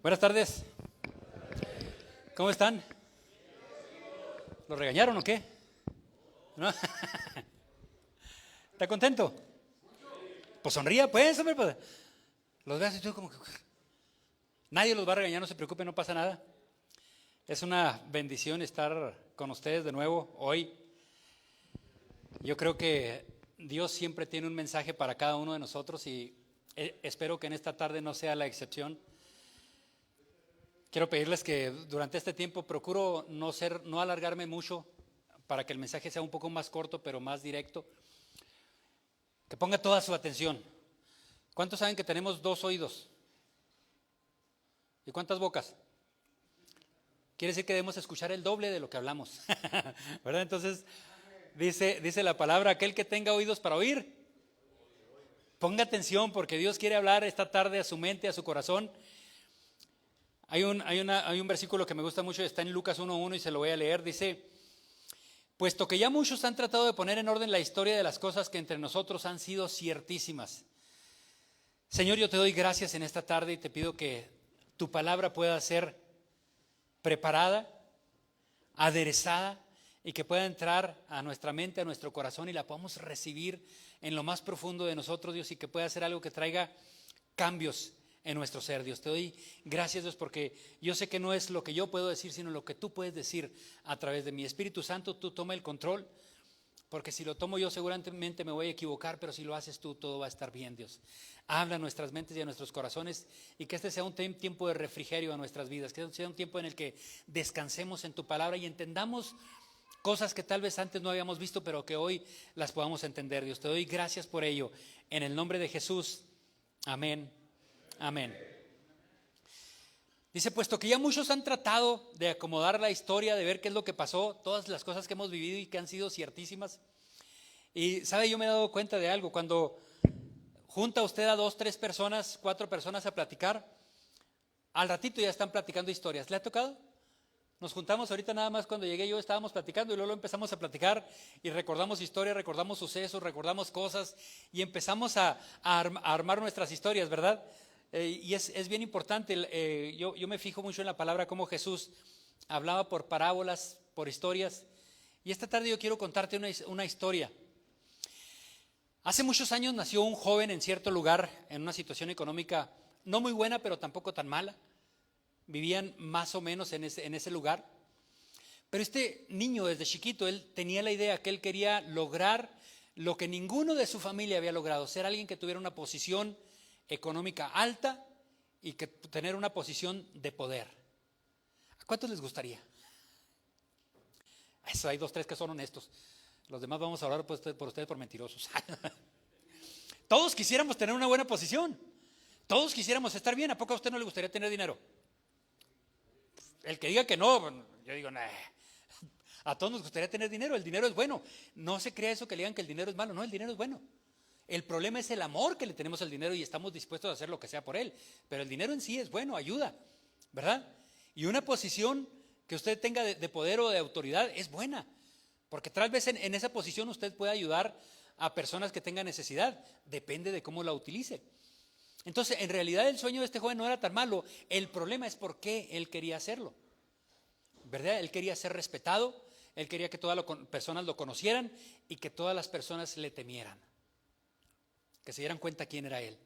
Buenas tardes. ¿Cómo están? ¿Lo regañaron o qué? ¿No? ¿Está contento? Pues sonría, pues, hombre. Pues. Los veas y tú como que... Nadie los va a regañar, no se preocupen, no pasa nada. Es una bendición estar con ustedes de nuevo hoy. Yo creo que Dios siempre tiene un mensaje para cada uno de nosotros y espero que en esta tarde no sea la excepción. Quiero pedirles que durante este tiempo procuro no alargarme mucho para que el mensaje sea un poco más corto pero más directo. Que ponga toda su atención. ¿Cuántos saben que tenemos 2 oídos? ¿Y cuántas bocas? Quiere decir que debemos escuchar el doble de lo que hablamos, ¿verdad? Entonces, dice la palabra, aquel que tenga oídos para oír, ponga atención porque Dios quiere hablar esta tarde a su mente, a su corazón. Hay un versículo que me gusta mucho, está en Lucas 1:1 y se lo voy a leer, dice, puesto que ya muchos han tratado de poner en orden la historia de las cosas que entre nosotros han sido ciertísimas. Señor, yo te doy gracias en esta tarde y te pido que tu palabra pueda ser preparada, aderezada y que pueda entrar a nuestra mente, a nuestro corazón y la podamos recibir en lo más profundo de nosotros, Dios, y que pueda ser algo que traiga cambios en nuestro ser, Dios. Te doy gracias, Dios, porque yo sé que no es lo que yo puedo decir, sino lo que tú puedes decir a través de mi Espíritu Santo. Tú toma el control, porque si lo tomo yo seguramente me voy a equivocar, pero si lo haces tú, todo va a estar bien, Dios. Habla a nuestras mentes y a nuestros corazones y que este sea un tiempo de refrigerio a nuestras vidas, que sea un tiempo en el que descansemos en tu palabra y entendamos cosas que tal vez antes no habíamos visto, pero que hoy las podamos entender, Dios. Te doy gracias por ello. En el nombre de Jesús. Amén. Amén. Dice, puesto que ya muchos han tratado de acomodar la historia, de ver qué es lo que pasó, todas las cosas que hemos vivido y que han sido ciertísimas. Y sabe, yo me he dado cuenta de algo, cuando junta usted a 2, 3 personas, 4 personas a platicar, al ratito ya están platicando historias. ¿Le ha tocado? Nos juntamos ahorita nada más cuando llegué yo, estábamos platicando y luego empezamos a platicar y recordamos historias, recordamos sucesos, recordamos cosas y empezamos a armar nuestras historias, ¿verdad? Y es bien importante, yo me fijo mucho en la palabra cómo Jesús hablaba por parábolas, por historias. Y esta tarde yo quiero contarte una historia. Hace muchos años nació un joven en cierto lugar, en una situación económica no muy buena, pero tampoco tan mala. Vivían más o menos en ese lugar. Pero este niño desde chiquito, él tenía la idea que él quería lograr lo que ninguno de su familia había logrado, ser alguien que tuviera una posición económica alta y que tener una posición de poder. ¿A cuántos les gustaría? Eso, hay 2, 3 que son honestos. Los demás vamos a hablar por ustedes por mentirosos. Todos quisiéramos tener una buena posición. Todos quisiéramos estar bien. ¿A poco a usted no le gustaría tener dinero? El que diga que no, yo digo, nah. A todos nos gustaría tener dinero. El dinero es bueno. No se crea eso que le digan que el dinero es malo. No, el dinero es bueno. El problema es el amor que le tenemos al dinero y estamos dispuestos a hacer lo que sea por él. Pero el dinero en sí es bueno, ayuda, ¿verdad? Y una posición que usted tenga de poder o de autoridad es buena. Porque tal vez en esa posición usted puede ayudar a personas que tengan necesidad. Depende de cómo la utilice. Entonces, en realidad el sueño de este joven no era tan malo. El problema es por qué él quería hacerlo, ¿verdad? Él quería ser respetado. Él quería que todas las personas lo conocieran y que todas las personas le temieran. Que se dieran cuenta quién era él.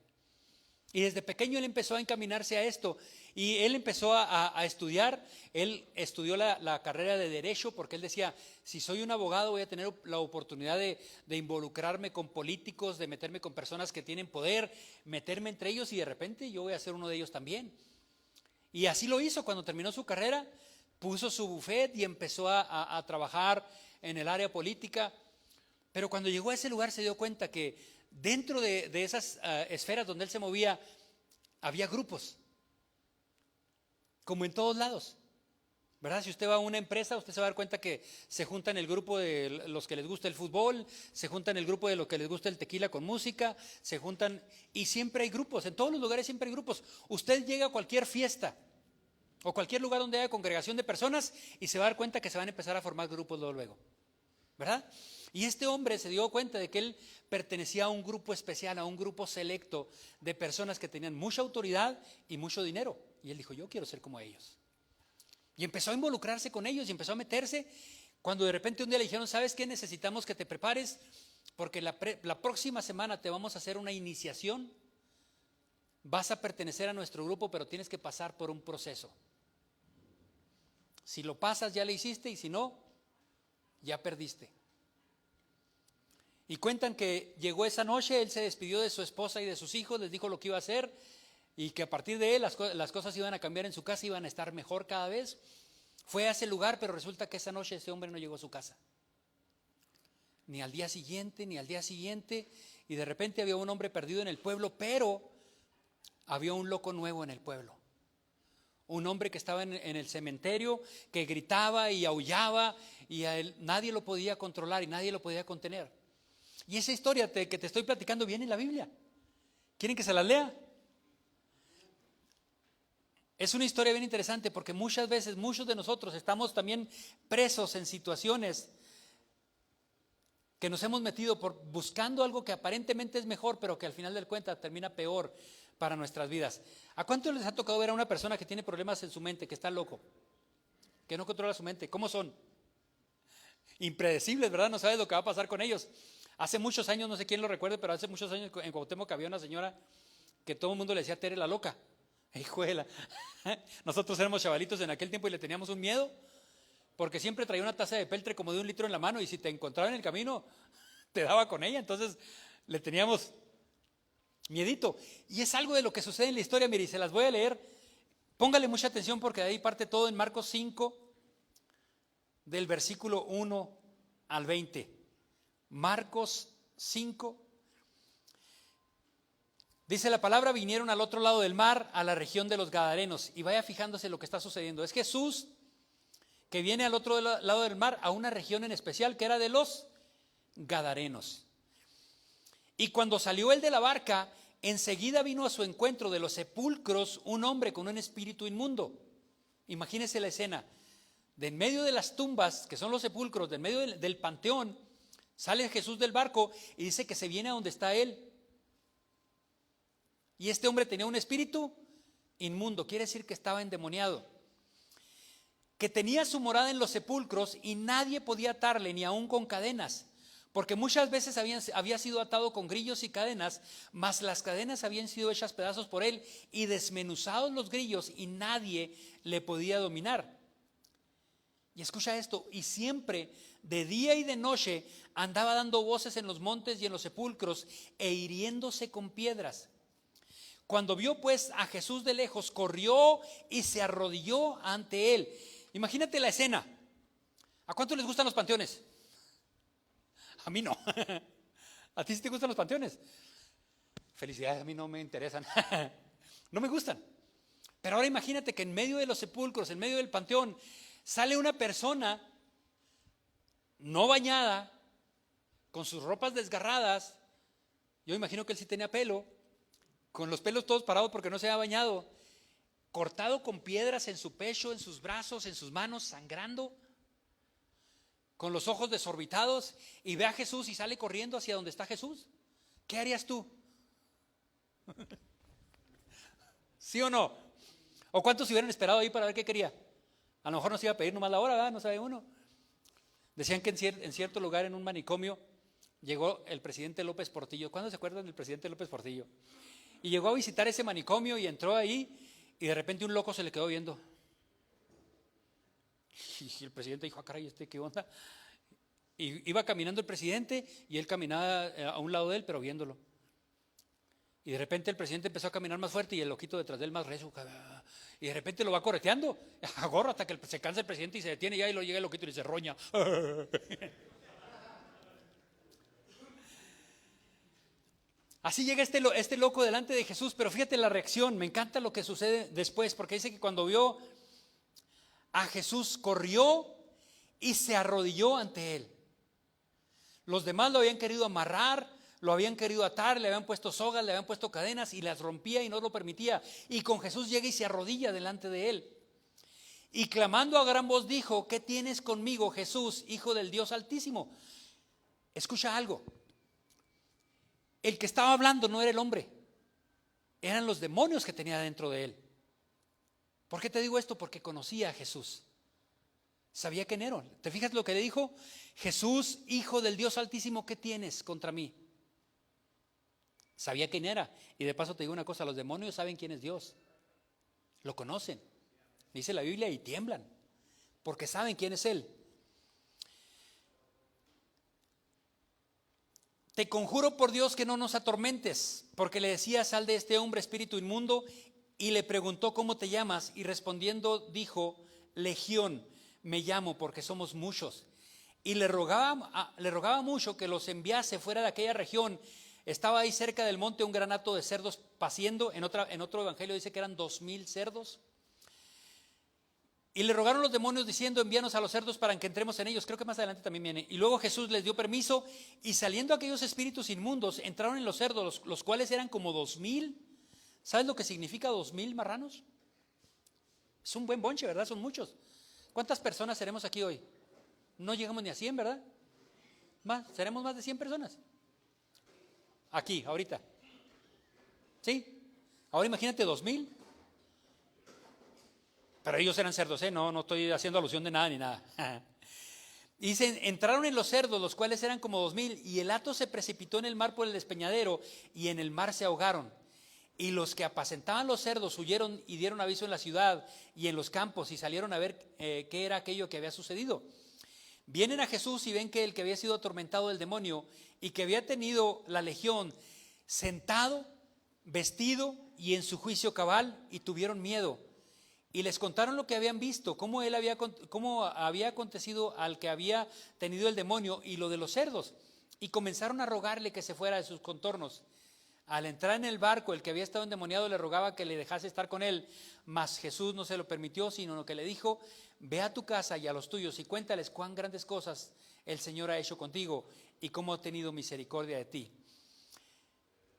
Y desde pequeño él empezó a encaminarse a esto y él empezó a estudiar. Él estudió la carrera de Derecho porque él decía, si soy un abogado voy a tener la oportunidad de involucrarme con políticos, de meterme con personas que tienen poder, meterme entre ellos y de repente yo voy a ser uno de ellos también. Y así lo hizo. Cuando terminó su carrera, puso su buffet y empezó a trabajar en el área política. Pero cuando llegó a ese lugar se dio cuenta que dentro de esas esferas donde él se movía, había grupos, como en todos lados, ¿verdad? Si usted va a una empresa, usted se va a dar cuenta que se juntan el grupo de los que les gusta el fútbol, se juntan el grupo de los que les gusta el tequila con música, se juntan y siempre hay grupos, en todos los lugares siempre hay grupos. Usted llega a cualquier fiesta o cualquier lugar donde haya congregación de personas y se va a dar cuenta que se van a empezar a formar grupos luego, ¿verdad? Y este hombre se dio cuenta de que él pertenecía a un grupo especial, a un grupo selecto de personas que tenían mucha autoridad y mucho dinero. Y él dijo, yo quiero ser como ellos. Y empezó a involucrarse con ellos y empezó a meterse. Cuando de repente un día le dijeron, ¿sabes qué? Necesitamos que te prepares porque la próxima semana te vamos a hacer una iniciación. Vas a pertenecer a nuestro grupo, pero tienes que pasar por un proceso. Si lo pasas, ya le hiciste, y si no, ya perdiste. Y cuentan que llegó esa noche, él se despidió de su esposa y de sus hijos, les dijo lo que iba a hacer y que a partir de él las cosas iban a cambiar en su casa, iban a estar mejor cada vez. Fue a ese lugar, pero resulta que esa noche ese hombre no llegó a su casa. Ni al día siguiente, ni al día siguiente. Y de repente había un hombre perdido en el pueblo, pero había un loco nuevo en el pueblo. Un hombre que estaba en el cementerio, que gritaba y aullaba y a él nadie lo podía controlar y nadie lo podía contener. Y esa historia que te estoy platicando viene en la Biblia. ¿Quieren que se la lea? Es una historia bien interesante porque muchas veces, muchos de nosotros estamos también presos en situaciones que nos hemos metido por buscando algo que aparentemente es mejor, pero que al final del cuenta termina peor para nuestras vidas. ¿A cuántos les ha tocado ver a una persona que tiene problemas en su mente, que está loco, que no controla su mente? ¿Cómo son? Impredecibles, ¿verdad? No sabes lo que va a pasar con ellos. Hace muchos años, no sé quién lo recuerde, pero hace muchos años en Cuauhtémoc había una señora que todo el mundo le decía Tere la loca. Hijuela. Nosotros éramos chavalitos en aquel tiempo y le teníamos un miedo, porque siempre traía una taza de peltre como de 1 litro en la mano y si te encontraba en el camino, te daba con ella. Entonces le teníamos miedito. Y es algo de lo que sucede en la historia, mire, y se las voy a leer. Póngale mucha atención porque de ahí parte todo en Marcos 5, del versículo 1 al 20. Marcos 5. Dice la palabra, vinieron al otro lado del mar, a la región de los Gadarenos. Y vaya fijándose lo que está sucediendo. Es Jesús que viene al otro lado del mar, a una región en especial que era de los Gadarenos. Y cuando salió él de la barca, enseguida vino a su encuentro de los sepulcros un hombre con un espíritu inmundo. Imagínese la escena. De en medio de las tumbas, que son los sepulcros, de en medio del panteón, sale Jesús del barco y dice que se viene a donde está él. Y este hombre tenía un espíritu inmundo, quiere decir que estaba endemoniado, que tenía su morada en los sepulcros y nadie podía atarle, ni aun con cadenas, porque muchas veces había sido atado con grillos y cadenas, mas las cadenas habían sido hechas pedazos por él y desmenuzados los grillos y nadie le podía dominar. Y escucha esto, y siempre de día y de noche andaba dando voces en los montes y en los sepulcros e hiriéndose con piedras. Cuando vio pues a Jesús de lejos, corrió y se arrodilló ante él. Imagínate la escena. ¿A cuántos les gustan los panteones? A mí no. ¿A ti sí te gustan los panteones? Felicidades, a mí no me interesan. No me gustan. Pero ahora imagínate que en medio de los sepulcros, en medio del panteón, sale una persona no bañada, con sus ropas desgarradas. Yo imagino que él sí tenía pelo, con los pelos todos parados porque no se había bañado, cortado con piedras en su pecho, en sus brazos, en sus manos, sangrando, con los ojos desorbitados, y ve a Jesús y sale corriendo hacia donde está Jesús. ¿Qué harías tú? ¿Sí o no? ¿O cuántos se hubieran esperado ahí para ver qué quería? A lo mejor nos iba a pedir nomás la hora, ¿verdad? No sabe uno. Decían que en cierto lugar, en un manicomio, llegó el presidente López Portillo. ¿Cuándo se acuerdan del presidente López Portillo? Y llegó a visitar ese manicomio y entró ahí y de repente un loco se le quedó viendo. Y el presidente dijo, caray, ¿qué onda? Y iba caminando el presidente y él caminaba a un lado de él, pero viéndolo. Y de repente el presidente empezó a caminar más fuerte y el loquito detrás de él más recio. Y de repente lo va correteando, agorra hasta que se cansa el presidente y se detiene ya y lo llega el loquito y se roña. Así llega este loco delante de Jesús, pero fíjate la reacción, me encanta lo que sucede después, porque dice que cuando vio a Jesús corrió y se arrodilló ante él. Los demás lo habían querido amarrar, lo habían querido atar, le habían puesto sogas, le habían puesto cadenas y las rompía y no lo permitía. Y con Jesús llega y se arrodilla delante de él. Y clamando a gran voz dijo, ¿qué tienes conmigo, Jesús, Hijo del Dios Altísimo? Escucha algo. El que estaba hablando no era el hombre, eran los demonios que tenía dentro de él. ¿Por qué te digo esto? Porque conocía a Jesús. Sabía quién era. ¿Te fijas lo que le dijo? Jesús, Hijo del Dios Altísimo, ¿qué tienes contra mí? Sabía quién era. Y de paso te digo una cosa, los demonios saben quién es Dios. Lo conocen. Dice la Biblia y tiemblan, porque saben quién es Él. Te conjuro por Dios que no nos atormentes, porque le decía: sal de este hombre, espíritu inmundo. Y le preguntó: ¿cómo te llamas? Y respondiendo dijo: Legión me llamo, porque somos muchos. Y le rogaba mucho que los enviase fuera de aquella región. Estaba ahí cerca del monte un gran hato de cerdos paciendo. En otro evangelio dice que eran 2000 cerdos. Y le rogaron los demonios diciendo: envíanos a los cerdos para que entremos en ellos. Creo que más adelante también viene. Y luego Jesús les dio permiso, y saliendo aquellos espíritus inmundos entraron en los cerdos, los cuales eran como 2000. ¿Sabes lo que significa 2000 marranos? Es un buen bonche, ¿verdad? Son muchos. ¿Cuántas personas seremos aquí hoy? No llegamos ni a 100, ¿verdad? Seremos más de 100 personas. Aquí, ahorita. ¿Sí? Ahora imagínate 2000. Pero ellos eran cerdos, no estoy haciendo alusión de nada ni nada. Dicen: entraron en los cerdos, los cuales eran como 2000, y el hato se precipitó en el mar por el despeñadero, y en el mar se ahogaron. Y los que apacentaban los cerdos huyeron y dieron aviso en la ciudad y en los campos, y salieron a ver qué era aquello que había sucedido. Vienen a Jesús y ven que el que había sido atormentado del demonio y que había tenido la legión, sentado, vestido y en su juicio cabal, y tuvieron miedo. Y les contaron lo que habían visto, cómo había acontecido al que había tenido el demonio y lo de los cerdos. Y comenzaron a rogarle que se fuera de sus contornos. Al entrar en el barco, el que había estado endemoniado le rogaba que le dejase estar con él, mas Jesús no se lo permitió, sino que le dijo: ve a tu casa y a los tuyos y cuéntales cuán grandes cosas el Señor ha hecho contigo y cómo ha tenido misericordia de ti.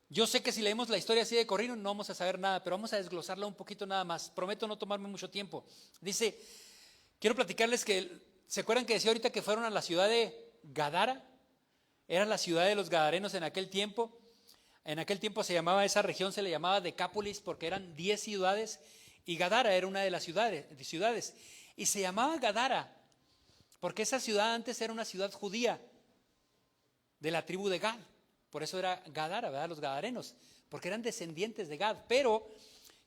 Yo sé que si leemos la historia así de corrido no vamos a saber nada, pero vamos a desglosarla un poquito nada más. Prometo no tomarme mucho tiempo. Dice, quiero platicarles que, ¿se acuerdan que decía ahorita que fueron a la ciudad de Gadara? Era la ciudad de los gadarenos en aquel tiempo. En aquel tiempo esa región se le llamaba Decápolis, porque eran 10 ciudades, y Gadara era una de las ciudades. Y se llamaba Gadara porque esa ciudad antes era una ciudad judía de la tribu de Gad. Por eso era Gadara, ¿verdad? Los gadarenos, porque eran descendientes de Gad. Pero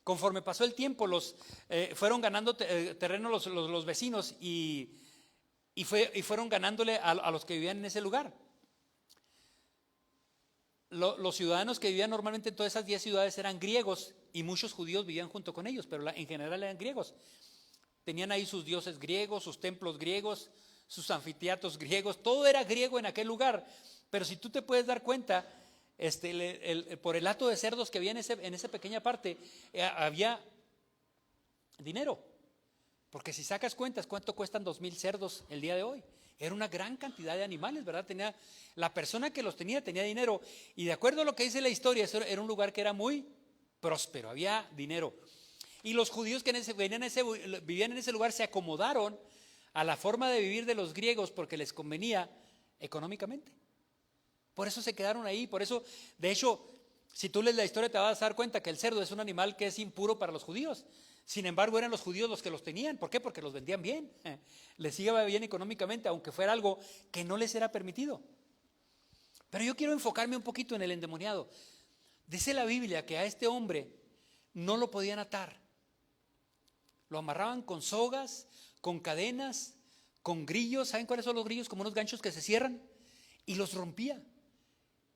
conforme pasó el tiempo, fueron ganando terreno los vecinos y fueron ganándole a los que vivían en ese lugar. Los ciudadanos que vivían normalmente en todas esas 10 ciudades eran griegos, y muchos judíos vivían junto con ellos, pero en general eran griegos. Tenían ahí sus dioses griegos, sus templos griegos, sus anfiteatros griegos, todo era griego en aquel lugar. Pero si tú te puedes dar cuenta, por el hato de cerdos que había en esa pequeña parte, había dinero. Porque si sacas cuentas, ¿cuánto cuestan 2000 cerdos el día de hoy? Era una gran cantidad de animales, ¿verdad? La persona que los tenía dinero. Y de acuerdo a lo que dice la historia, era un lugar que era muy próspero, había dinero. Y los judíos que vivían en ese lugar se acomodaron a la forma de vivir de los griegos porque les convenía económicamente. Por eso se quedaron ahí. Por eso, de hecho, si tú lees la historia te vas a dar cuenta que el cerdo es un animal que es impuro para los judíos. Sin embargo, eran los judíos los que los tenían. ¿Por qué? Porque los vendían bien. Les iba bien económicamente, aunque fuera algo que no les era permitido. Pero yo quiero enfocarme un poquito en el endemoniado. Dice la Biblia que a este hombre no lo podían atar. Lo amarraban con sogas, con cadenas, con grillos. ¿Saben cuáles son los grillos? Como unos ganchos que se cierran, y los rompía.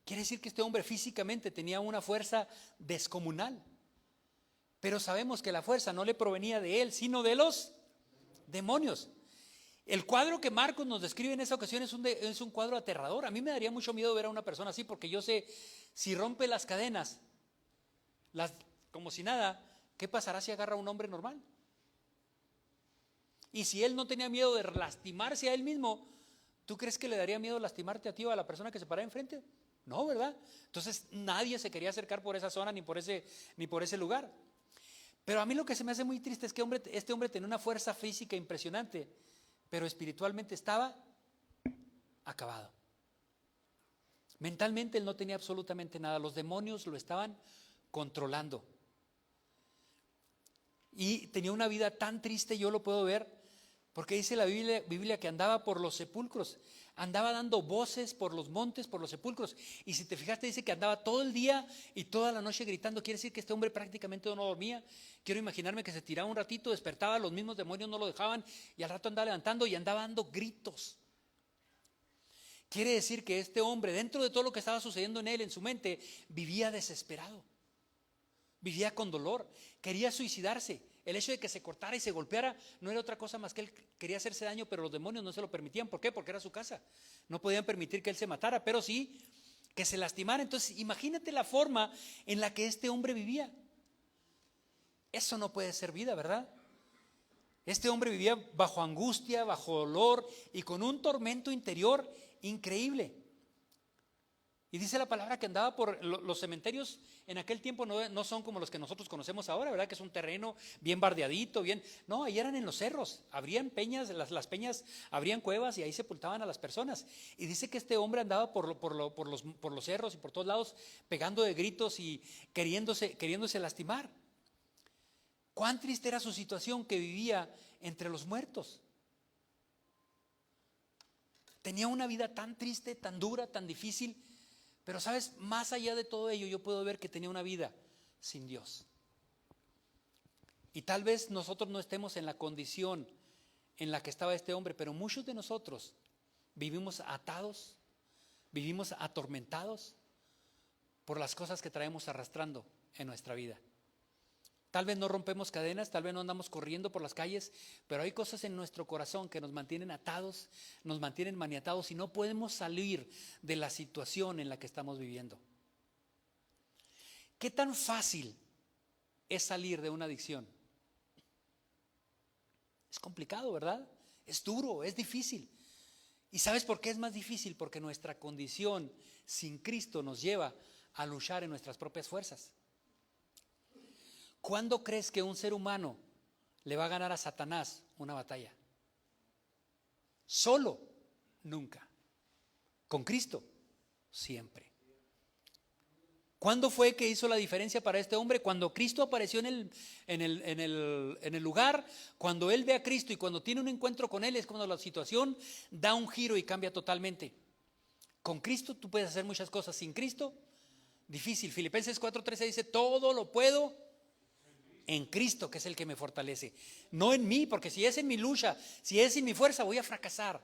Quiere decir que este hombre físicamente tenía una fuerza descomunal. Pero sabemos que la fuerza no le provenía de él, sino de los demonios. El cuadro que Marcos nos describe en esa ocasión es un cuadro aterrador. A mí me daría mucho miedo ver a una persona así, porque yo sé, si rompe las cadenas, como si nada, ¿qué pasará si agarra a un hombre normal? Y si él no tenía miedo de lastimarse a él mismo, ¿tú crees que le daría miedo lastimarte a ti o a la persona que se para enfrente? No, ¿verdad? Entonces nadie se quería acercar por esa zona ni por ese lugar. Pero a mí lo que se me hace muy triste es que este hombre tenía una fuerza física impresionante, pero espiritualmente estaba acabado. Mentalmente él no tenía absolutamente nada. Los demonios lo estaban controlando. Y tenía una vida tan triste, yo lo puedo ver, porque dice la Biblia que andaba por los sepulcros, andaba dando voces por los montes, por los sepulcros. Y si te fijaste, dice que andaba todo el día y toda la noche gritando. Quiere decir que este hombre prácticamente no dormía. Quiero imaginarme que se tiraba un ratito, despertaba, los mismos demonios no lo dejaban y al rato andaba levantando y andaba dando gritos. Quiere decir que este hombre, dentro de todo lo que estaba sucediendo en él, en su mente, vivía desesperado. Vivía con dolor, quería suicidarse. El hecho de que se cortara y se golpeara no era otra cosa más que él quería hacerse daño, pero los demonios no se lo permitían. ¿Por qué? Porque era su casa. No podían permitir que él se matara, pero sí que se lastimara. Entonces, imagínate la forma en la que este hombre vivía. Eso no puede ser vida, ¿verdad? Este hombre vivía bajo angustia, bajo dolor y con un tormento interior increíble. Y dice la palabra que andaba por los cementerios en aquel tiempo, no son como los que nosotros conocemos ahora, ¿verdad? Que es un terreno bien bardeadito, bien. No, ahí eran en los cerros, habrían peñas, las peñas, habrían cuevas y ahí sepultaban a las personas. Y dice que este hombre andaba por los cerros y por todos lados pegando de gritos y queriéndose lastimar. Cuán triste era su situación, que vivía entre los muertos. Tenía una vida tan triste, tan dura, tan difícil. Pero sabes, más allá de todo ello, yo puedo ver que tenía una vida sin Dios. Y tal vez nosotros no estemos en la condición en la que estaba este hombre, pero muchos de nosotros vivimos atados, vivimos atormentados por las cosas que traemos arrastrando en nuestra vida. Tal vez no rompemos cadenas, tal vez no andamos corriendo por las calles, pero hay cosas en nuestro corazón que nos mantienen atados, nos mantienen maniatados y no podemos salir de la situación en la que estamos viviendo. ¿Qué tan fácil es salir de una adicción? Es complicado, ¿verdad? Es duro, es difícil. ¿Y sabes por qué es más difícil? Porque nuestra condición sin Cristo nos lleva a luchar en nuestras propias fuerzas. ¿Cuándo crees que un ser humano le va a ganar a Satanás una batalla? Solo, nunca. Con Cristo, siempre. ¿Cuándo fue que hizo la diferencia para este hombre? Cuando Cristo apareció en el lugar, cuando él ve a Cristo y cuando tiene un encuentro con él, es cuando la situación da un giro y cambia totalmente. Con Cristo tú puedes hacer muchas cosas, sin Cristo, difícil. Filipenses 4:13 dice, todo lo puedo en Cristo, que es el que me fortalece. No en mí, porque si es en mi lucha, si es en mi fuerza, voy a fracasar.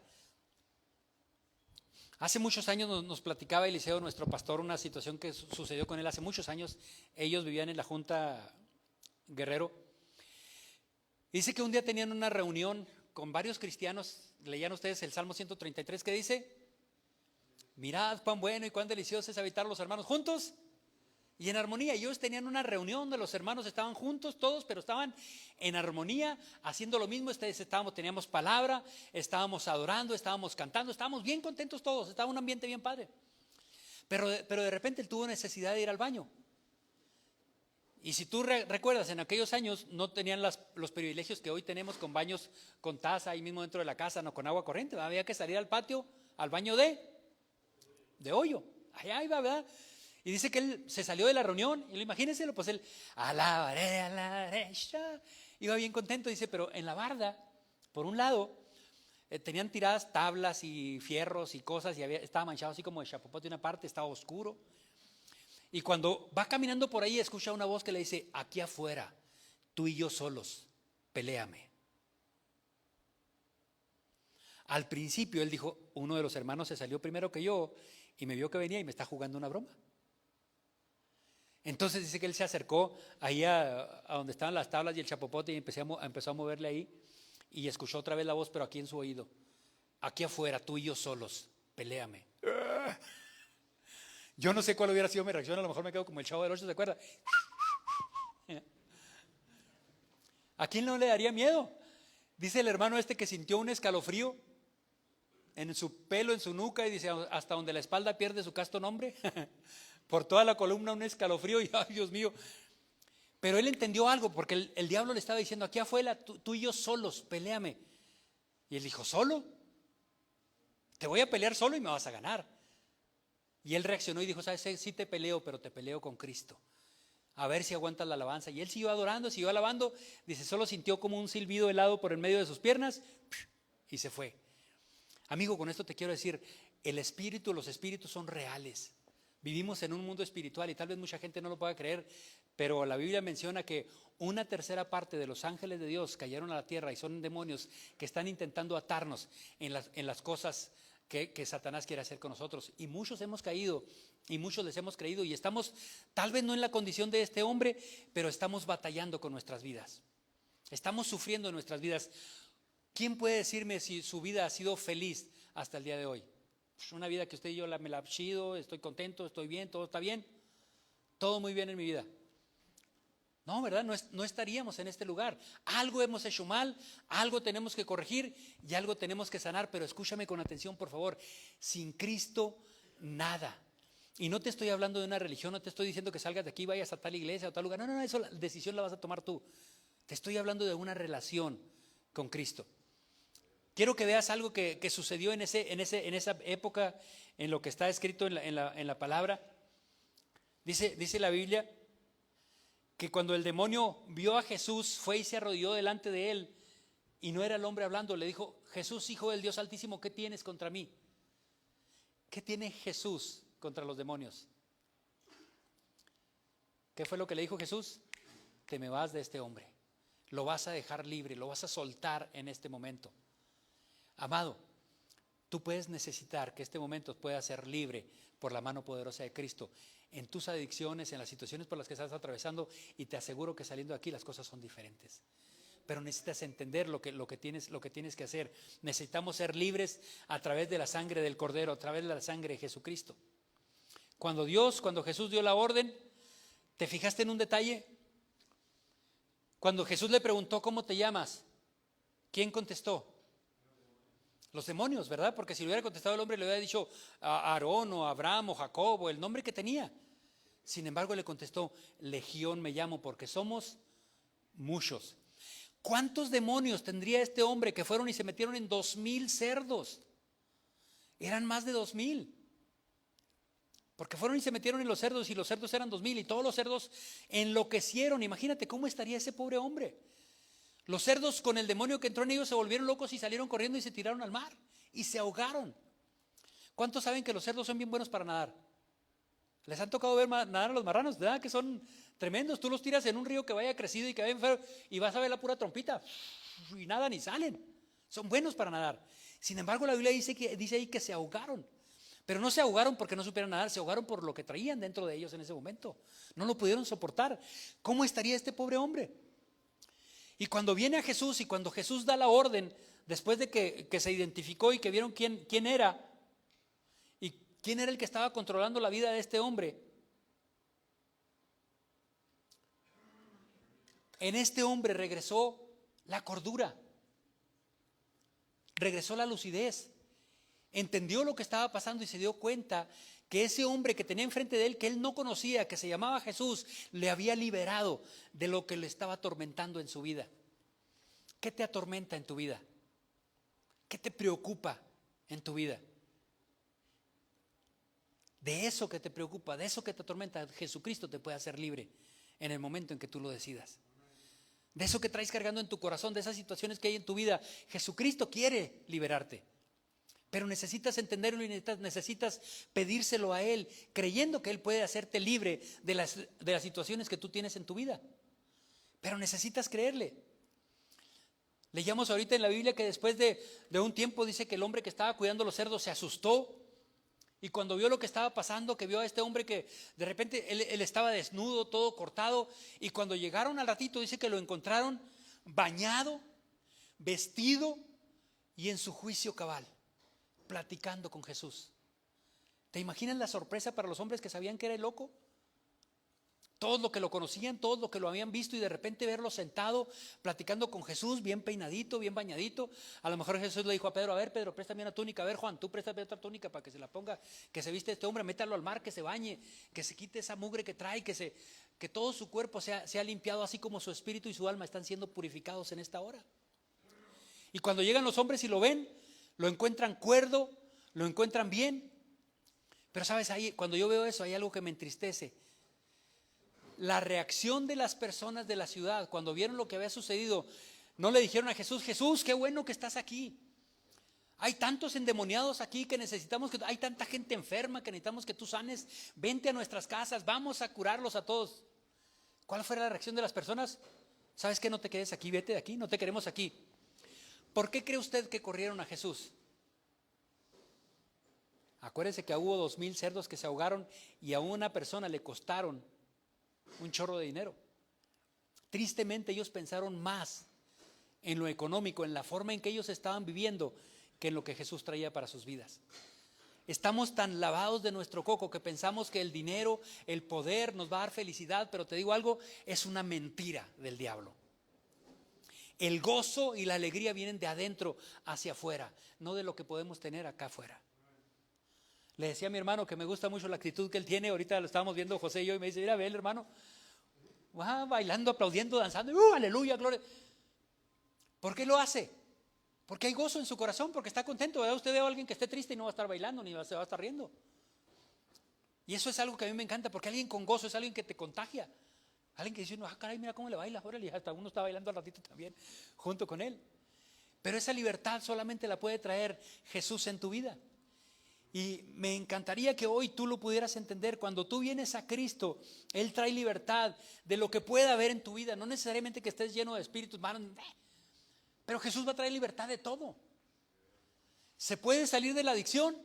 Hace muchos años nos platicaba Eliseo, nuestro pastor, una situación que sucedió con él hace muchos años. Ellos vivían en la Junta Guerrero. Dice que un día tenían una reunión con varios cristianos. Leían ustedes el Salmo 133 que dice, mirad cuán bueno y cuán delicioso es habitar los hermanos juntos y en armonía. Y ellos tenían una reunión de los hermanos, estaban juntos todos, pero estaban en armonía, haciendo lo mismo. Teníamos palabra, estábamos adorando, estábamos cantando, estábamos bien contentos todos, estaba un ambiente bien padre. Pero de repente él tuvo necesidad de ir al baño. Y si tú recuerdas, en aquellos años no tenían los privilegios que hoy tenemos con baños con taza ahí mismo dentro de la casa, no con agua corriente. Había que salir al patio, al baño de hoyo. Allá iba, ¿verdad? Y dice que él se salió de la reunión, y imagínense, pues él, alabaré a la derecha, iba bien contento, dice, pero en la barda, por un lado, tenían tiradas tablas y fierros y cosas, y estaba manchado así como de chapopote una parte, estaba oscuro. Y cuando va caminando por ahí, escucha una voz que le dice, aquí afuera, tú y yo solos, peléame. Al principio él dijo, uno de los hermanos se salió primero que yo, y me vio que venía y me está jugando una broma. Entonces dice que él se acercó ahí a donde estaban las tablas y el chapopote y empezó a moverle ahí y escuchó otra vez la voz, pero aquí en su oído, aquí afuera, tú y yo solos, peléame. Yo no sé cuál hubiera sido mi reacción, a lo mejor me quedo como el Chavo del Ocho, ¿se acuerda? ¿A quién no le daría miedo? Dice el hermano que sintió un escalofrío en su pelo, en su nuca, y dice, hasta donde la espalda pierde su casto nombre. Por toda la columna un escalofrío y ay, Dios mío. Pero él entendió algo, porque el diablo le estaba diciendo, aquí afuera, tú y yo solos, peléame. Y él dijo, ¿solo? Te voy a pelear solo y me vas a ganar. Y él reaccionó y dijo, ¿sabes? Sí te peleo, pero te peleo con Cristo. A ver si aguantas la alabanza. Y él siguió adorando, siguió alabando. Dice, solo sintió como un silbido helado por el medio de sus piernas y se fue. Amigo, con esto te quiero decir, el espíritu, los espíritus son reales. Vivimos en un mundo espiritual y tal vez mucha gente no lo pueda creer, pero la Biblia menciona que 1/3 de los ángeles de Dios cayeron a la tierra y son demonios que están intentando atarnos en las cosas que Satanás quiere hacer con nosotros. Y muchos hemos caído y muchos les hemos creído y estamos tal vez no en la condición de este hombre, pero estamos batallando con nuestras vidas. Estamos sufriendo en nuestras vidas. ¿Quién puede decirme si su vida ha sido feliz hasta el día de hoy? Pues una vida que usted y yo me la he chido, estoy contento, estoy bien, todo está bien, todo muy bien en mi vida. No, ¿verdad? No estaríamos en este lugar. Algo hemos hecho mal, algo tenemos que corregir y algo tenemos que sanar, pero escúchame con atención, por favor. Sin Cristo, nada. Y no te estoy hablando de una religión, no te estoy diciendo que salgas de aquí, vayas a tal iglesia o tal lugar. No, eso la decisión la vas a tomar tú. Te estoy hablando de una relación con Cristo. Quiero que veas algo que sucedió en esa época, en lo que está escrito en la palabra. Dice la Biblia que cuando el demonio vio a Jesús, fue y se arrodilló delante de él, y no era el hombre hablando, le dijo, Jesús, Hijo del Dios Altísimo, ¿qué tienes contra mí? ¿Qué tiene Jesús contra los demonios? ¿Qué fue lo que le dijo Jesús? Te me vas de este hombre, lo vas a dejar libre, lo vas a soltar en este momento. Amado, tú puedes necesitar que este momento pueda ser libre por la mano poderosa de Cristo en tus adicciones, en las situaciones por las que estás atravesando, y te aseguro que saliendo de aquí las cosas son diferentes. Pero necesitas entender lo que tienes que hacer. Necesitamos ser libres a través de la sangre del Cordero, a través de la sangre de Jesucristo. Cuando Jesús dio la orden, ¿te fijaste en un detalle? Cuando Jesús le preguntó, ¿cómo te llamas? ¿Quién contestó? Los demonios, ¿verdad? Porque si le hubiera contestado el hombre, le hubiera dicho a Aarón o a Abraham o Jacob o el nombre que tenía. Sin embargo, le contestó, Legión me llamo porque somos muchos. ¿Cuántos demonios tendría este hombre que fueron y se metieron en 2,000 cerdos? Eran más de 2,000. Porque fueron y se metieron en los cerdos y los cerdos eran 2,000 y todos los cerdos enloquecieron. Imagínate cómo estaría ese pobre hombre. Los cerdos con el demonio que entró en ellos se volvieron locos y salieron corriendo y se tiraron al mar y se ahogaron. ¿Cuántos saben que los cerdos son bien buenos para nadar? ¿Les han tocado ver nadar a los marranos? ¿Verdad? Que son tremendos. Tú los tiras en un río que vaya crecido y que vaya enfermo y vas a ver la pura trompita y nadan y salen. Son buenos para nadar. Sin embargo, la Biblia dice ahí que se ahogaron. Pero no se ahogaron porque no supieran nadar, se ahogaron por lo que traían dentro de ellos en ese momento. No lo pudieron soportar. ¿Cómo estaría este pobre hombre? Y cuando viene a Jesús y cuando Jesús da la orden, después de que se identificó y que vieron quién era y quién era el que estaba controlando la vida de este hombre, en este hombre regresó la cordura, regresó la lucidez, entendió lo que estaba pasando y se dio cuenta que ese hombre que tenía enfrente de él, que él no conocía, que se llamaba Jesús, le había liberado de lo que le estaba atormentando en su vida. ¿Qué te atormenta en tu vida? ¿Qué te preocupa en tu vida? De eso que te preocupa, de eso que te atormenta, Jesucristo te puede hacer libre en el momento en que tú lo decidas. De eso que traes cargando en tu corazón, de esas situaciones que hay en tu vida, Jesucristo quiere liberarte. Pero necesitas entenderlo y necesitas pedírselo a Él, creyendo que Él puede hacerte libre de las situaciones que tú tienes en tu vida. Pero necesitas creerle. Leíamos ahorita en la Biblia que después de un tiempo dice que el hombre que estaba cuidando los cerdos se asustó. Y cuando vio lo que estaba pasando, que vio a este hombre que de repente él estaba desnudo, todo cortado. Y cuando llegaron al ratito dice que lo encontraron bañado, vestido y en su juicio cabal, platicando con Jesús. ¿Te imaginas la sorpresa para los hombres que sabían que era el loco? Todos los que lo conocían, todos los que lo habían visto y de repente verlo sentado, platicando con Jesús, bien peinadito, bien bañadito. A lo mejor Jesús le dijo a Pedro, a ver Pedro, préstame una túnica, a ver Juan, tú préstame otra túnica para que se la ponga, que se viste este hombre, métalo al mar, que se bañe, que se quite esa mugre que trae, que todo su cuerpo sea limpiado, así como su espíritu y su alma están siendo purificados en esta hora. Y cuando llegan los hombres y lo ven, lo encuentran cuerdo, lo encuentran bien. Pero sabes, ahí, cuando yo veo eso, hay algo que me entristece. La reacción de las personas de la ciudad, cuando vieron lo que había sucedido, no le dijeron a Jesús: Jesús, qué bueno que estás aquí. Hay tantos endemoniados aquí que necesitamos, hay tanta gente enferma que necesitamos que tú sanes. Vente a nuestras casas, vamos a curarlos a todos. ¿Cuál fue la reacción de las personas? ¿Sabes qué? No te quedes aquí, vete de aquí, no te queremos aquí. ¿Por qué cree usted que corrieron a Jesús? Acuérdense que hubo 2,000 cerdos que se ahogaron y a una persona le costaron un chorro de dinero. Tristemente ellos pensaron más en lo económico, en la forma en que ellos estaban viviendo, que en lo que Jesús traía para sus vidas. Estamos tan lavados de nuestro coco que pensamos que el dinero, el poder nos va a dar felicidad, pero te digo algo, es una mentira del diablo. El gozo y la alegría vienen de adentro hacia afuera, no de lo que podemos tener acá afuera. Le decía a mi hermano que me gusta mucho la actitud que él tiene. Ahorita lo estábamos viendo José y yo, y me dice: mira, ve el hermano, va bailando, aplaudiendo, danzando, aleluya, gloria. ¿Por qué lo hace? Porque hay gozo en su corazón, porque está contento, ¿verdad? Usted ve a alguien que esté triste y no va a estar bailando, ni se va a estar riendo. Y eso es algo que a mí me encanta, porque alguien con gozo es alguien que te contagia. Alguien que dice: no, caray, mira cómo le baila, órale, hasta uno está bailando al ratito también, junto con él. Pero esa libertad solamente la puede traer Jesús en tu vida. Y me encantaría que hoy tú lo pudieras entender. Cuando tú vienes a Cristo, Él trae libertad de lo que pueda haber en tu vida. No necesariamente que estés lleno de espíritus malos, pero Jesús va a traer libertad de todo. ¿Se puede salir de la adicción?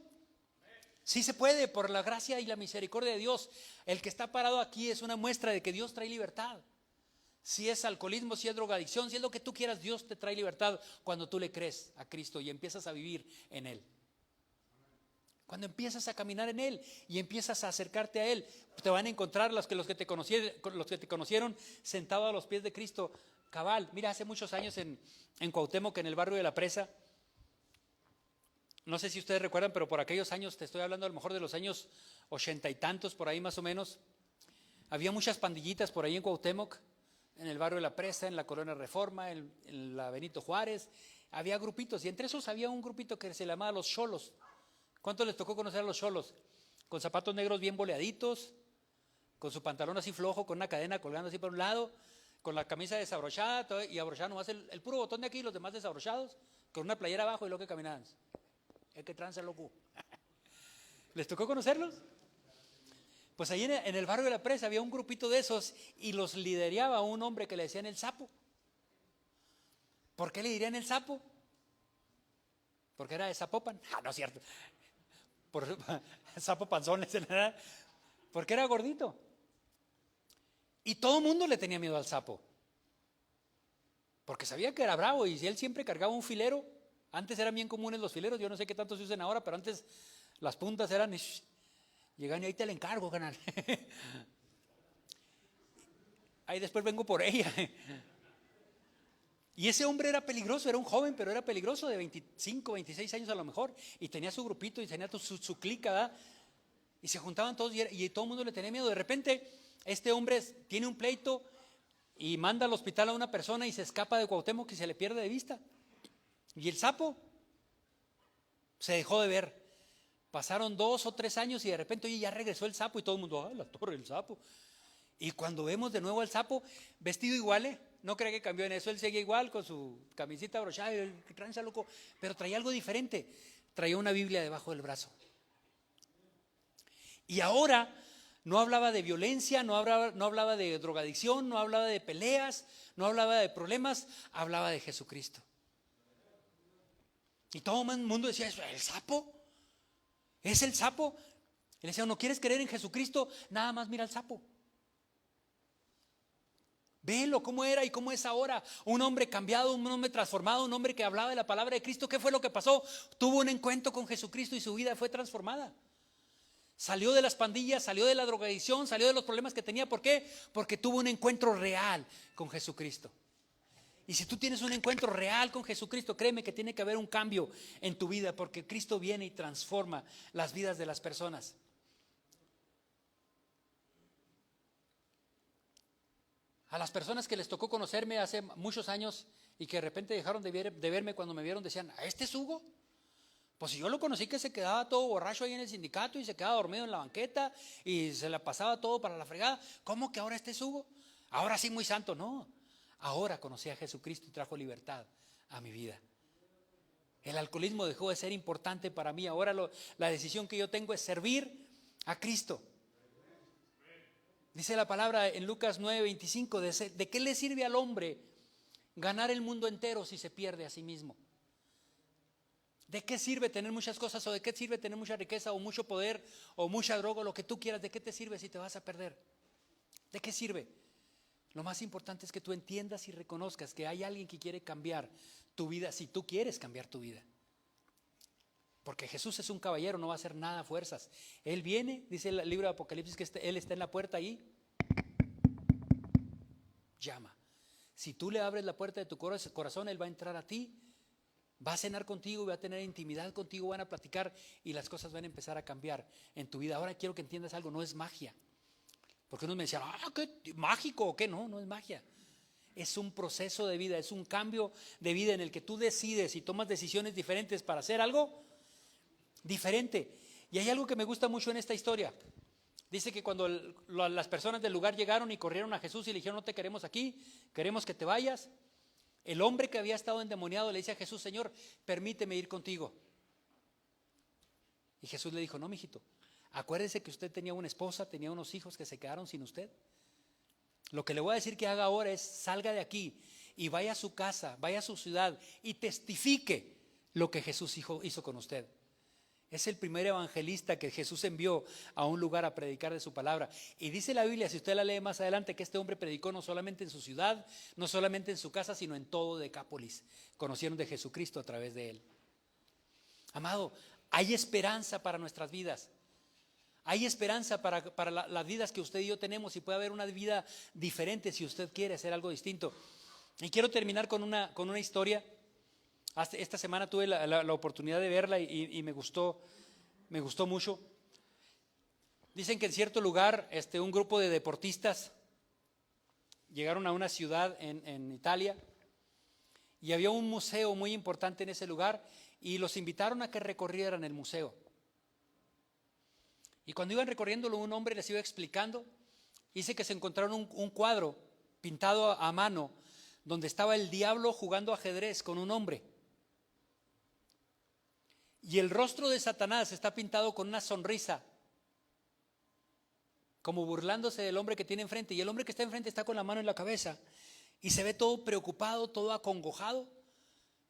Sí se puede, por la gracia y la misericordia de Dios. El que está parado aquí es una muestra de que Dios trae libertad. Si es alcoholismo, si es drogadicción, si es lo que tú quieras, Dios te trae libertad cuando tú le crees a Cristo y empiezas a vivir en Él. Cuando empiezas a caminar en Él y empiezas a acercarte a Él, te van a encontrar los que te conocieron sentado a los pies de Cristo, cabal. Mira, hace muchos años en Cuauhtémoc, en el barrio de La Presa, no sé si ustedes recuerdan, pero por aquellos años, te estoy hablando a lo mejor de los años 80 y tantos, por ahí más o menos, había muchas pandillitas por ahí en Cuauhtémoc, en el barrio de La Presa, en la Colonia Reforma, en la Benito Juárez. Había grupitos, y entre esos había un grupito que se llamaba Los Cholos. ¿Cuánto les tocó conocer a los cholos? Con zapatos negros bien boleaditos, con su pantalón así flojo, con una cadena colgando así por un lado, con la camisa desabrochada y abrochada nomás el puro botón de aquí y los demás desabrochados, con una playera abajo y lo que caminaban. Es que tranza, loco. ¿Les tocó conocerlos? Pues ahí en el barrio de La Presa había un grupito de esos y los lideraba un hombre que le decían el Sapo. ¿Por qué le dirían el Sapo? Porque era de Zapopan. No es cierto. Por sapo panzón, porque era gordito. Y todo el mundo le tenía miedo al sapo, porque sabía que era bravo y él siempre cargaba un filero. Antes eran bien comunes los fileros, yo no sé qué tanto se usan ahora, pero antes las puntas eran, llegan y ahí te la encargo, canal. Ahí después vengo por ella. Y ese hombre era peligroso, era un joven, pero era peligroso, de 25, 26 años a lo mejor, y tenía su grupito y tenía su clica, ¿verdad? Y se juntaban todos y todo el mundo le tenía miedo. De repente, este hombre tiene un pleito y manda al hospital a una persona y se escapa de Cuauhtémoc y se le pierde de vista. Y el sapo se dejó de ver. Pasaron 2 o 3 años y de repente, oye, ya regresó el sapo, y todo el mundo: la torre del sapo. Y cuando vemos de nuevo al sapo, vestido igual, no cree que cambió en eso, él seguía igual con su camisita abrochada, que tranza, loco, pero traía algo diferente, traía una Biblia debajo del brazo. Y ahora no hablaba de violencia, no hablaba de drogadicción, no hablaba de peleas, no hablaba de problemas, hablaba de Jesucristo. Y todo el mundo decía: ¿el sapo? ¿Es el sapo? Y le decía: ¿no quieres creer en Jesucristo? Nada más mira al sapo. Velo cómo era y cómo es ahora. Un hombre cambiado, un hombre transformado, un hombre que hablaba de la palabra de Cristo. ¿Qué fue lo que pasó? Tuvo un encuentro con Jesucristo y su vida fue transformada. Salió de las pandillas, salió de la drogadicción, salió de los problemas que tenía. ¿Por qué? Porque tuvo un encuentro real con Jesucristo. Y si tú tienes un encuentro real con Jesucristo, créeme que tiene que haber un cambio en tu vida, porque Cristo viene y transforma las vidas de las personas. A las personas que les tocó conocerme hace muchos años y que de repente dejaron de verme, cuando me vieron decían: ¿a este es Hugo? Pues si yo lo conocí que se quedaba todo borracho ahí en el sindicato y se quedaba dormido en la banqueta y se la pasaba todo para la fregada. ¿Cómo que ahora este es Hugo? Ahora sí muy santo. No, ahora conocí a Jesucristo y trajo libertad a mi vida. El alcoholismo dejó de ser importante para mí. Ahora la decisión que yo tengo es servir a Cristo. Dice la palabra en Lucas 9:25, ¿de qué le sirve al hombre ganar el mundo entero si se pierde a sí mismo? ¿De qué sirve tener muchas cosas o de qué sirve tener mucha riqueza o mucho poder o mucha droga o lo que tú quieras? ¿De qué te sirve si te vas a perder? ¿De qué sirve? Lo más importante es que tú entiendas y reconozcas que hay alguien que quiere cambiar tu vida si tú quieres cambiar tu vida. Porque Jesús es un caballero, no va a hacer nada a fuerzas. Él viene, dice el libro de Apocalipsis, que Él está en la puerta y llama. Si tú le abres la puerta de tu corazón, Él va a entrar a ti, va a cenar contigo, va a tener intimidad contigo, van a platicar y las cosas van a empezar a cambiar en tu vida. Ahora quiero que entiendas algo, no es magia. Porque unos me decían, ¿qué mágico o qué? No, no es magia. Es un proceso de vida, es un cambio de vida en el que tú decides y tomas decisiones diferentes para hacer algo diferente. Y hay algo que me gusta mucho en esta historia. Dice que cuando las personas del lugar llegaron y corrieron a Jesús y le dijeron, no te queremos aquí, queremos que te vayas. El hombre que había estado endemoniado le dice a Jesús, Señor, permíteme ir contigo. Y Jesús le dijo, no, mijito, acuérdese que usted tenía una esposa, tenía unos hijos que se quedaron sin usted. Lo que le voy a decir que haga ahora es salga de aquí y vaya a su casa, vaya a su ciudad y testifique lo que Jesús hizo con usted. Es el primer evangelista que Jesús envió a un lugar a predicar de su palabra. Y dice la Biblia, si usted la lee más adelante, que este hombre predicó no solamente en su ciudad, no solamente en su casa, sino en todo Decápolis. Conocieron de Jesucristo a través de él. Amado, hay esperanza para nuestras vidas. Hay esperanza para las vidas que usted y yo tenemos, y puede haber una vida diferente si usted quiere hacer algo distinto. Y quiero terminar con una historia. Esta semana tuve la oportunidad de verla y me gustó mucho. Dicen que en cierto lugar un grupo de deportistas llegaron a una ciudad en Italia y había un museo muy importante en ese lugar y los invitaron a que recorrieran el museo. Y cuando iban recorriéndolo, un hombre les iba explicando. Dice que se encontraron un cuadro pintado a mano donde estaba el diablo jugando ajedrez con un hombre. Y el rostro de Satanás está pintado con una sonrisa, como burlándose del hombre que tiene enfrente. Y el hombre que está enfrente está con la mano en la cabeza y se ve todo preocupado, todo acongojado,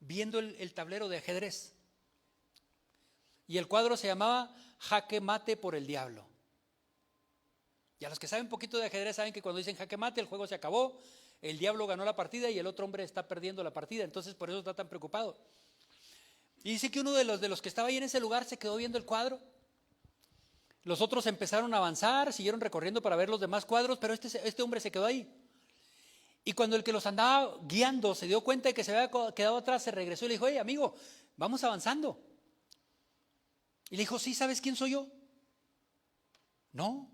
viendo el tablero de ajedrez. Y el cuadro se llamaba Jaque Mate por el Diablo. Y a los que saben un poquito de ajedrez saben que cuando dicen jaque mate, el juego se acabó, el diablo ganó la partida y el otro hombre está perdiendo la partida. Entonces por eso está tan preocupado. Y dice que uno de los que estaba ahí en ese lugar se quedó viendo el cuadro. Los otros empezaron a avanzar, siguieron recorriendo para ver los demás cuadros, pero este hombre se quedó ahí. Y cuando el que los andaba guiando se dio cuenta de que se había quedado atrás, se regresó y le dijo, oye amigo, vamos avanzando. Y le dijo, sí, ¿sabes quién soy yo? No,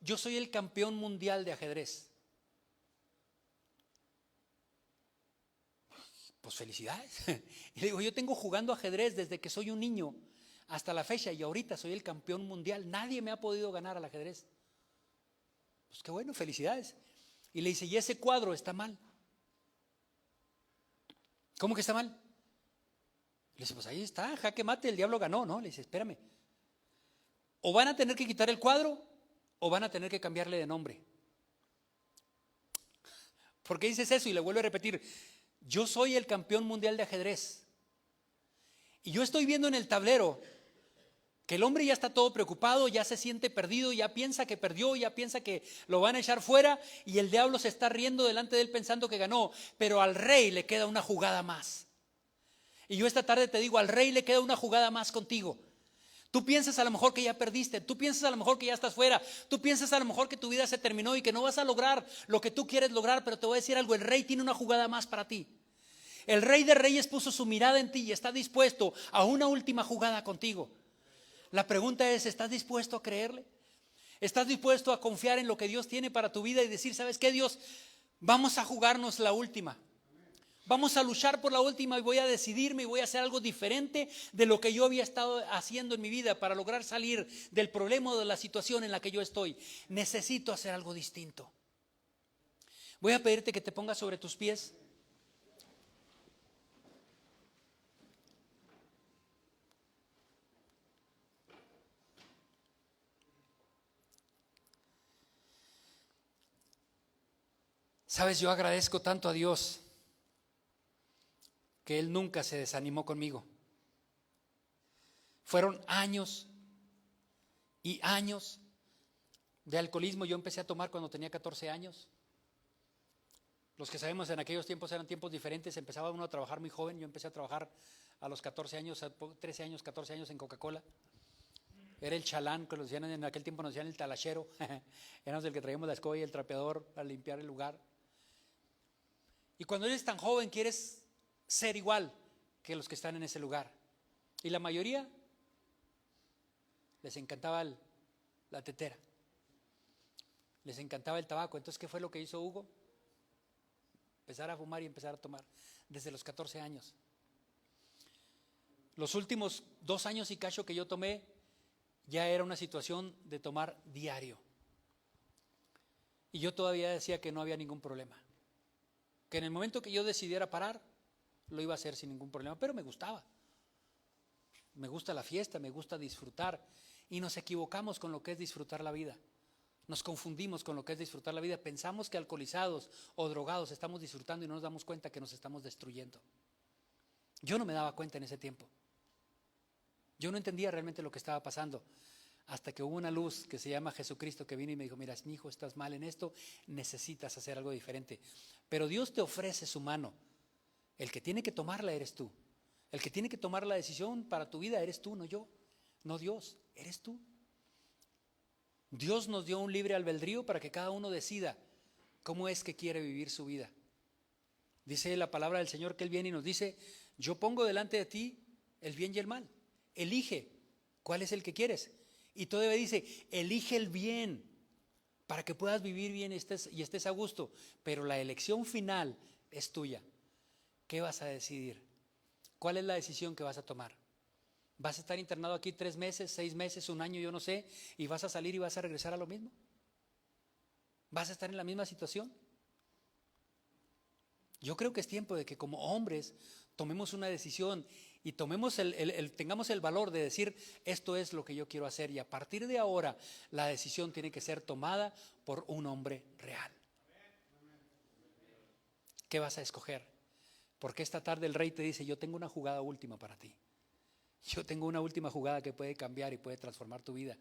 yo soy el campeón mundial de ajedrez. Pues felicidades. Y le digo, yo tengo jugando ajedrez desde que soy un niño hasta la fecha y ahorita soy el campeón mundial. Nadie me ha podido ganar al ajedrez. Pues qué bueno, felicidades. Y le dice, y ese cuadro está mal. ¿Cómo que está mal? Le dice, pues ahí está, jaque mate, el diablo ganó, ¿no? Le dice, espérame. O van a tener que quitar el cuadro o van a tener que cambiarle de nombre. ¿Por qué dices eso? Y le vuelvo a repetir, yo soy el campeón mundial de ajedrez. Y yo estoy viendo en el tablero que el hombre ya está todo preocupado, ya se siente perdido, ya piensa que perdió, ya piensa que lo van a echar fuera y el diablo se está riendo delante de él pensando que ganó, pero al rey le queda una jugada más. Y yo esta tarde te digo, al rey le queda una jugada más contigo. Tú piensas a lo mejor que ya perdiste, tú piensas a lo mejor que ya estás fuera, tú piensas a lo mejor que tu vida se terminó y que no vas a lograr lo que tú quieres lograr, pero te voy a decir algo, el rey tiene una jugada más para ti. El rey de reyes puso su mirada en ti y está dispuesto a una última jugada contigo. La pregunta es, ¿estás dispuesto a creerle? ¿Estás dispuesto a confiar en lo que Dios tiene para tu vida y decir, ¿sabes qué, Dios? Vamos a jugarnos la última. Vamos a luchar por la última y voy a decidirme y voy a hacer algo diferente de lo que yo había estado haciendo en mi vida para lograr salir del problema o de la situación en la que yo estoy. Necesito hacer algo distinto. Voy a pedirte que te pongas sobre tus pies. Sabes, yo agradezco tanto a Dios que Él nunca se desanimó conmigo. Fueron años y años de alcoholismo. Yo empecé a tomar cuando tenía 14 años. Los que sabemos, en aquellos tiempos eran tiempos diferentes. Empezaba uno a trabajar muy joven. Yo empecé a trabajar a los 14 años, 13 años, 14 años en Coca-Cola. Era el chalán, que los decían en aquel tiempo, nos decían el talachero. Éramos el que traíamos la escoba y el trapeador para limpiar el lugar. Y cuando eres tan joven quieres ser igual que los que están en ese lugar. Y la mayoría les encantaba la tetera. Les encantaba el tabaco. Entonces, ¿qué fue lo que hizo Hugo? Empezar a fumar y empezar a tomar desde los 14 años. Los últimos 2 años y cacho que yo tomé, ya era una situación de tomar diario. Y yo todavía decía que no había ningún problema. Que en el momento que yo decidiera parar, lo iba a hacer sin ningún problema. Pero me gustaba. Me gusta la fiesta, me gusta disfrutar. Y nos equivocamos con lo que es disfrutar la vida. Nos confundimos con lo que es disfrutar la vida. Pensamos que alcoholizados o drogados estamos disfrutando y no nos damos cuenta que nos estamos destruyendo. Yo no me daba cuenta en ese tiempo. Yo no entendía realmente lo que estaba pasando. Hasta que hubo una luz que se llama Jesucristo que vino y me dijo: mira, mi hijo, estás mal en esto, necesitas hacer algo diferente. Pero Dios te ofrece su mano. El que tiene que tomarla eres tú. El que tiene que tomar la decisión para tu vida eres tú, no yo. No Dios, eres tú. Dios nos dio un libre albedrío para que cada uno decida cómo es que quiere vivir su vida. Dice la palabra del Señor que Él viene y nos dice: yo pongo delante de ti el bien y el mal. Elige cuál es el que quieres. Y todavía dice: elige el bien para que puedas vivir bien y estés a gusto. Pero la elección final es tuya. ¿Qué vas a decidir? ¿Cuál es la decisión que vas a tomar? ¿Vas a estar internado aquí 3 meses, 6 meses, 1 año, yo no sé, y vas a salir y vas a regresar a lo mismo? ¿Vas a estar en la misma situación? Yo creo que es tiempo de que como hombres tomemos una decisión y tengamos el valor de decir: esto es lo que yo quiero hacer, y a partir de ahora la decisión tiene que ser tomada por un hombre real. ¿Qué vas a escoger? Porque esta tarde el Rey te dice: yo tengo una jugada última para ti. Yo tengo una última jugada que puede cambiar y puede transformar tu vida.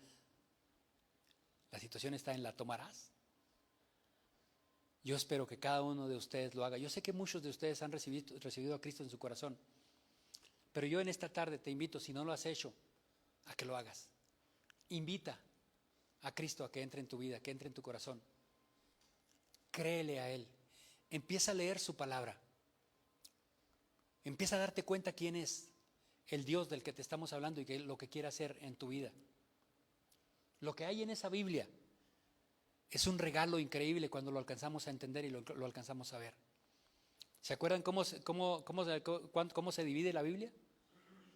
La situación está en: ¿la tomarás? Yo espero que cada uno de ustedes lo haga. Yo sé que muchos de ustedes han recibido a Cristo en su corazón. Pero yo en esta tarde te invito, si no lo has hecho, a que lo hagas. Invita a Cristo a que entre en tu vida, que entre en tu corazón. Créele a Él. Empieza a leer su palabra. Empieza a darte cuenta quién es el Dios del que te estamos hablando y lo que quiere hacer en tu vida. Lo que hay en esa Biblia es un regalo increíble cuando lo alcanzamos a entender y lo alcanzamos a ver. ¿Se acuerdan cómo se divide la Biblia?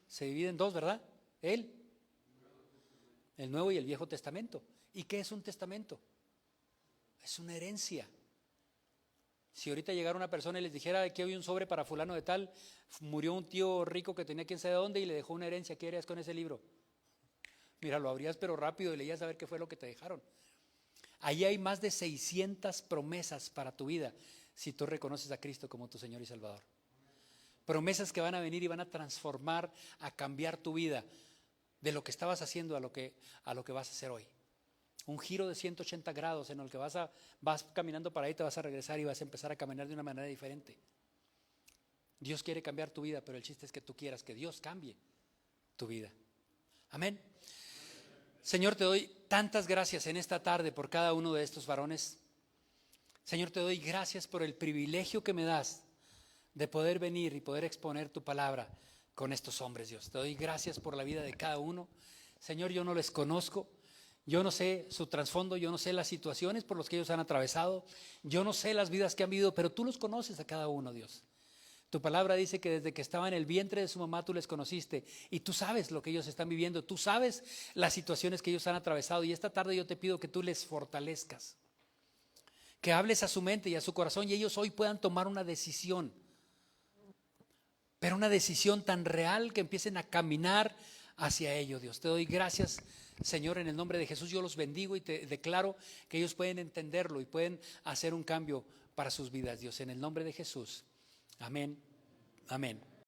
Se divide en 2, ¿verdad? El Nuevo y el Viejo Testamento. ¿Y qué es un testamento? Es una herencia. Si ahorita llegara una persona y les dijera que hoy un sobre para fulano de tal, murió un tío rico que tenía quién sabe dónde y le dejó una herencia, ¿qué harías con ese libro? Mira, lo abrías pero rápido y leías a ver qué fue lo que te dejaron. Ahí hay más de 600 promesas para tu vida si tú reconoces a Cristo como tu Señor y Salvador. Promesas que van a venir y van a transformar, a cambiar tu vida de lo que estabas haciendo a lo que vas a hacer hoy. Un giro de 180 grados en el que vas caminando para ahí, te vas a regresar y vas a empezar a caminar de una manera diferente. Dios quiere cambiar tu vida, pero el chiste es que tú quieras que Dios cambie tu vida. Amén. Señor, te doy tantas gracias en esta tarde por cada uno de estos varones. Señor, te doy gracias por el privilegio que me das de poder venir y poder exponer tu palabra con estos hombres, Dios. Te doy gracias por la vida de cada uno. Señor, yo no les conozco. Yo no sé su trasfondo, yo no sé las situaciones por las que ellos han atravesado, yo no sé las vidas que han vivido, pero tú los conoces a cada uno, Dios. Tu palabra dice que desde que estaba en el vientre de su mamá tú les conociste y tú sabes lo que ellos están viviendo, tú sabes las situaciones que ellos han atravesado y esta tarde yo te pido que tú les fortalezcas, que hables a su mente y a su corazón y ellos hoy puedan tomar una decisión, pero una decisión tan real que empiecen a caminar hacia ello. Dios, te doy gracias, Señor, en el nombre de Jesús. Yo los bendigo y te declaro que ellos pueden entenderlo y pueden hacer un cambio para sus vidas, Dios, en el nombre de Jesús. Amén, amén.